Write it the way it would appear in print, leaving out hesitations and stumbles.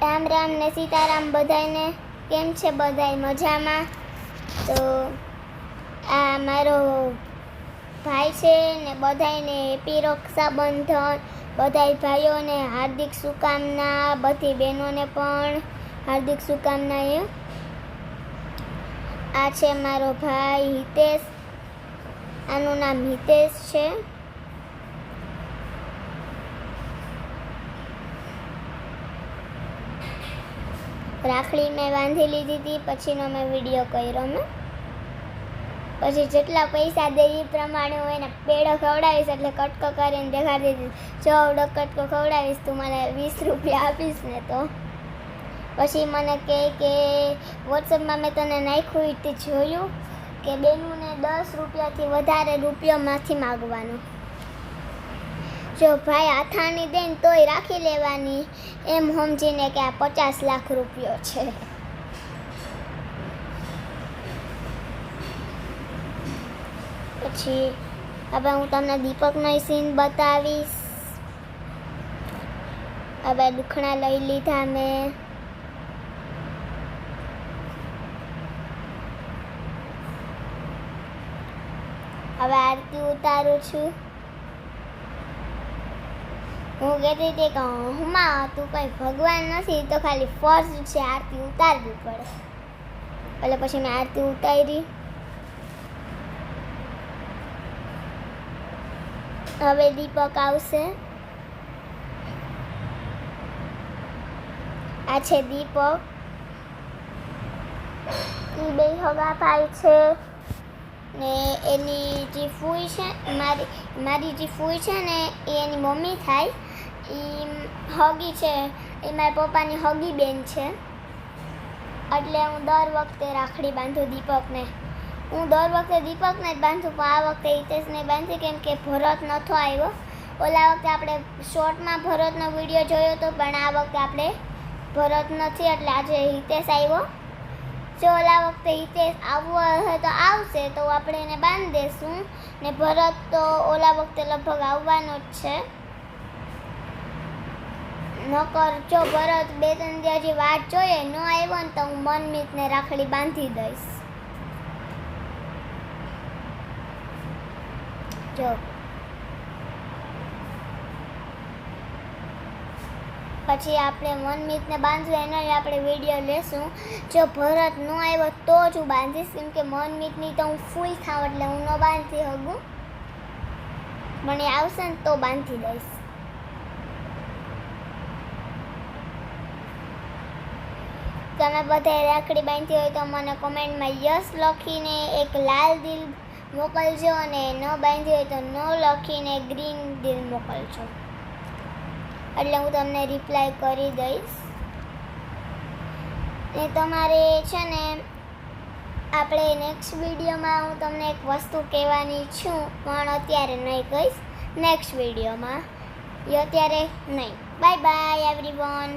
રામ રામ ને સીતારામ બધાને. કેમ છે બધાય મજામાં? તો આ મારો ભાઈ છે ને બધાને હેપી રક્ષાબંધન. બધાય ભાઈઓને હાર્દિક શુભકામના, બધી બહેનોને પણ હાર્દિક શુભકામના. આ છે મારો ભાઈ હિતેશ, આનું નામ હિતેશ છે. રાખડી મેં બાંધી લીધી હતી, પછીનો મેં વિડીયો કર્યો. મેં પછી જેટલા પૈસા દે એ પ્રમાણે હું એને પેડો ખવડાવીશ, એટલે કટકો કરીને દેખાડી દીધી. જો અવડો કટકો ખવડાવીશ તું મને 20 રૂપિયા આપીશ ને. તો પછી મને કહે કે વોટ્સઅપમાં મેં તને નાખ્યું તે જોયું કે બેનુંને 10 રૂપિયાથી વધારે રૂપિયો નથી માગવાનો. જો ભાઈ આથાણી દે ને તોય રાખી લેવાની, એમ સમજીને કે આ 50 લાખ રૂપિયો છે. પછી હવે હું તમને દીપકનો સીન બતાવીશ. હવે દુખણા લઈ લીધા મેં. હવે આરતી ઉતારું છું. હું કહેતી હતી કે હુંમાં તું કંઈ ભગવાન નથી, તો ખાલી ફર્જ છે આરતી ઉતારવી પડે. એટલે પછી મેં આરતી ઉતારી. હવે દીપક આવશે. આ છે દીપક, એ બે હગા ભાઈ છે. ને એની જે ફૂઈ છે, મારી જે ફૂઈ છે ને એ એની મમ્મી થાય. એ હગી છે, એ મારા પપ્પાની હગી બેન છે. એટલે હું દર વખતે રાખડી બાંધું દીપકને. હું દર વખતે દીપકને જ બાંધું, પણ આ વખતે હિતેશને બાંધી, કેમ કે ભરત નહોતો આવ્યો. ઓલા વખતે આપણે શોર્ટમાં ભરતનો વિડીયો જોયો હતો, પણ આ વખતે આપણે ભરત નથી, એટલે આજે હિતેશ આવ્યો. જો ઓલા વખતે હિતેશ આવવો હોય તો આવશે, તો આપણે એને બાંધી દઈશું. ને ભરત તો ઓલા વખતે લગભગ આવવાનો જ છે. નકર જો ભરત 2-3 દિવસ વાટ જોઈએ ન આવ્યો ને, તો હું મનમીતને રાખડી બાંધી દઈશ. જો પછી આપણે મનમીતને બાંધવું એનો આપણે વિડીયો લેશું. જો ભરત ન આવ્યો તો જ હું બાંધીશ, કેમ કે મનમીતની તો હું ફૂલ થાવ, એટલે હું ન બાંધી શકું. પણ એ આવશે ને તો બાંધી દઈશ. તમે બધાએ રાખડી બાંધી હોય તો મને કોમેન્ટમાં યસ લખીને એક લાલ દિલ મોકલજો, અને ન બાંધી હોય તો નો લખીને ગ્રીન દિલ મોકલજો, એટલે હું તમને રિપ્લાય કરી દઈશ. ને તમારે છે ને આપણે નેક્સ્ટ વિડીયોમાં હું તમને એક વસ્તુ કહેવાની છું, પણ અત્યારે નહીં કહીશ, નેક્સ્ટ વિડીયોમાં. અત્યારે નહીં. Bye bye everyone.